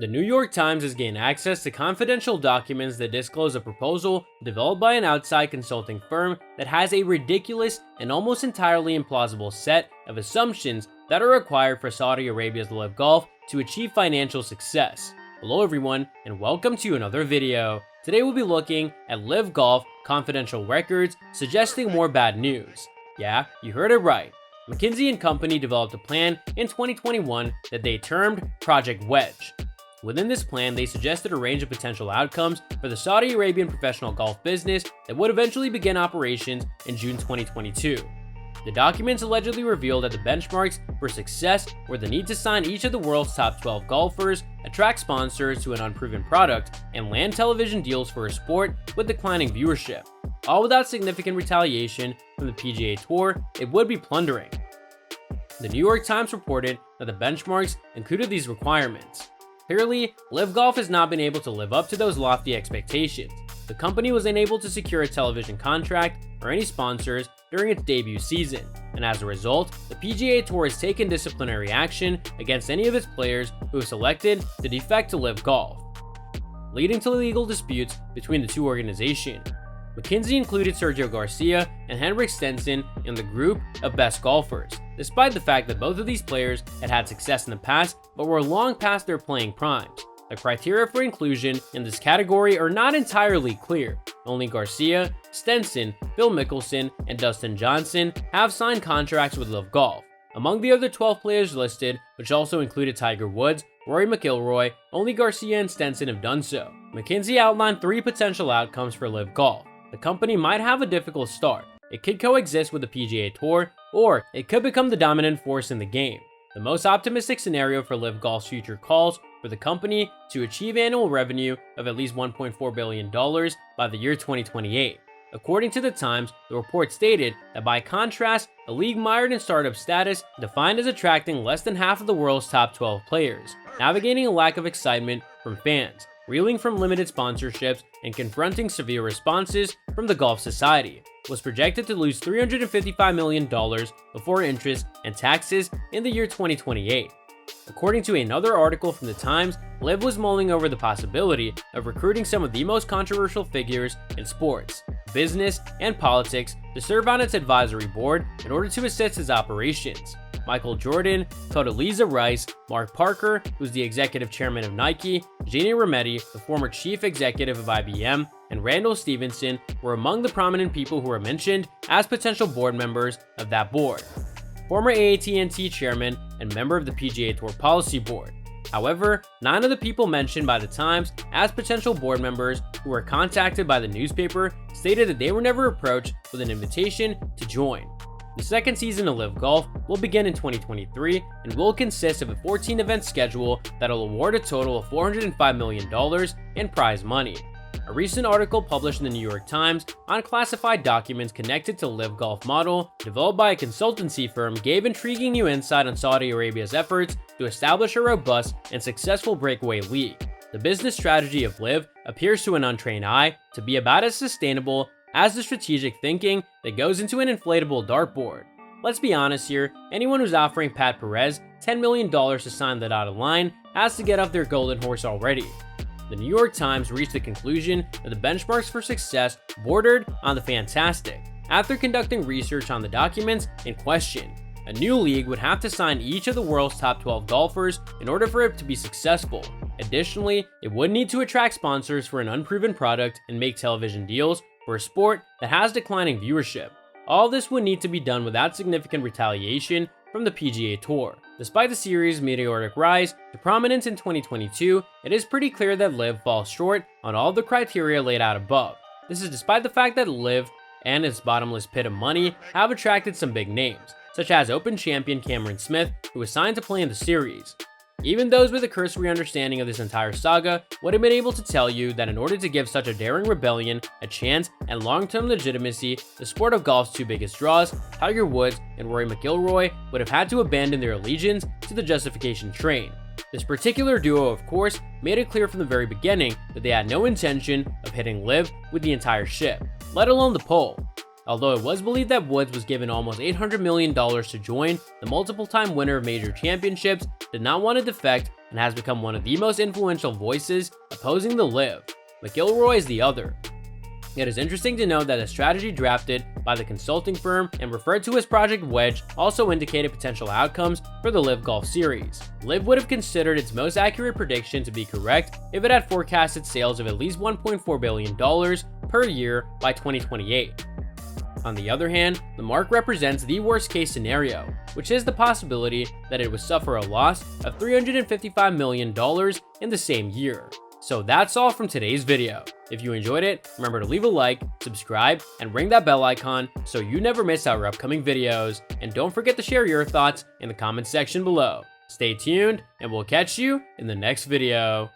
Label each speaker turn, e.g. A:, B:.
A: The New York Times has gained access to confidential documents that disclose a proposal developed by an outside consulting firm that has a ridiculous and almost entirely implausible set of assumptions that are required for Saudi Arabia's LIV Golf to achieve financial success. Hello everyone, and welcome to another video. Today we'll be looking at LIV Golf confidential records suggesting more bad news. Yeah, you heard it right. McKinsey & Company developed a plan in 2021 that they termed Project Wedge. Within this plan, they suggested a range of potential outcomes for the Saudi Arabian professional golf business that would eventually begin operations in June 2022. The documents allegedly revealed that the benchmarks for success were the need to sign each of the world's top 12 golfers, attract sponsors to an unproven product, and land television deals for a sport with declining viewership. All without significant retaliation from the PGA Tour. It would be plundering. The New York Times reported that the benchmarks included these requirements. Clearly, LIV Golf has not been able to live up to those lofty expectations. The company was unable to secure a television contract or any sponsors during its debut season, and as a result, the PGA Tour has taken disciplinary action against any of its players who have selected to defect to LIV Golf, leading to legal disputes between the two organizations. McKinsey included Sergio Garcia and Henrik Stenson in the group of best golfers, despite the fact that both of these players had had success in the past but were long past their playing primes. The criteria for inclusion in this category are not entirely clear. Only Garcia, Stenson, Phil Mickelson, and Dustin Johnson have signed contracts with LIV Golf. Among the other 12 players listed, which also included Tiger Woods, Rory McIlroy, only Garcia and Stenson have done so. McKinsey outlined 3 potential outcomes for LIV Golf. The company might have a difficult start. It could coexist with the PGA Tour, or it could become the dominant force in the game. The most optimistic scenario for LIV Golf's future calls for the company to achieve annual revenue of at least $1.4 billion by the year 2028. According to the Times, the report stated that by contrast, a league mired in startup status, defined as attracting less than half of the world's top 12 players, navigating a lack of excitement from fans, reeling from limited sponsorships, and confronting severe responses from the Golf Society, was projected to lose $355 million before interest and taxes in the year 2028. According to another article from the Times, LIV was mulling over the possibility of recruiting some of the most controversial figures in sports, business, and politics to serve on its advisory board in order to assist its operations. Michael Jordan, Condoleezza Rice, Mark Parker, who's the executive chairman of Nike, Jeannie Rometty, the former chief executive of IBM, and Randall Stevenson were among the prominent people who were mentioned as potential board members of that board. Former AT&T chairman and member of the PGA Tour Policy Board. However, 9 of the people mentioned by the Times as potential board members who were contacted by the newspaper stated that they were never approached with an invitation to join. The second season of LIV Golf will begin in 2023 and will consist of a 14-event schedule that'll award a total of $405 million in prize money. A recent article published in the New York Times on classified documents connected to LIV Golf model, developed by a consultancy firm, gave intriguing new insight on Saudi Arabia's efforts to establish a robust and successful breakaway league. The business strategy of LIV appears to an untrained eye to be about as sustainable as the strategic thinking that goes into an inflatable dartboard. Let's be honest here, anyone who's offering Pat Perez $10 million to sign the dotted line has to get off their golden horse already. The New York Times reached the conclusion that the benchmarks for success bordered on the fantastic. After conducting research on the documents in question, a new league would have to sign each of the world's top 12 golfers in order for it to be successful. Additionally, it would need to attract sponsors for an unproven product and make television deals for a sport that has declining viewership. All this would need to be done without significant retaliation from the PGA Tour. Despite the series' meteoric rise to prominence in 2022, it is pretty clear that LIV falls short on all the criteria laid out above. This is despite the fact that LIV and its bottomless pit of money have attracted some big names, such as Open champion Cameron Smith, who was signed to play in the series. Even those with a cursory understanding of this entire saga would have been able to tell you that in order to give such a daring rebellion a chance and long-term legitimacy, the sport of golf's 2 biggest draws, Tiger Woods and Rory McIlroy, would have had to abandon their allegiance to the justification train. This particular duo, of course, made it clear from the very beginning that they had no intention of hitting LIV with the entire ship, let alone the pole. Although it was believed that Woods was given almost $800 million to join, the multiple-time winner of major championships did not want to defect and has become one of the most influential voices opposing the LIV. McIlroy is the other. It is interesting to note that the strategy drafted by the consulting firm and referred to as Project Wedge also indicated potential outcomes for the LIV Golf Series. LIV would have considered its most accurate prediction to be correct if it had forecasted sales of at least $1.4 billion per year by 2028. On the other hand, the mark represents the worst case scenario, which is the possibility that it would suffer a loss of $355 million in the same year. So that's all from today's video. If you enjoyed it, remember to leave a like, subscribe, and ring that bell icon so you never miss our upcoming videos. And don't forget to share your thoughts in the comments section below. Stay tuned, and we'll catch you in the next video.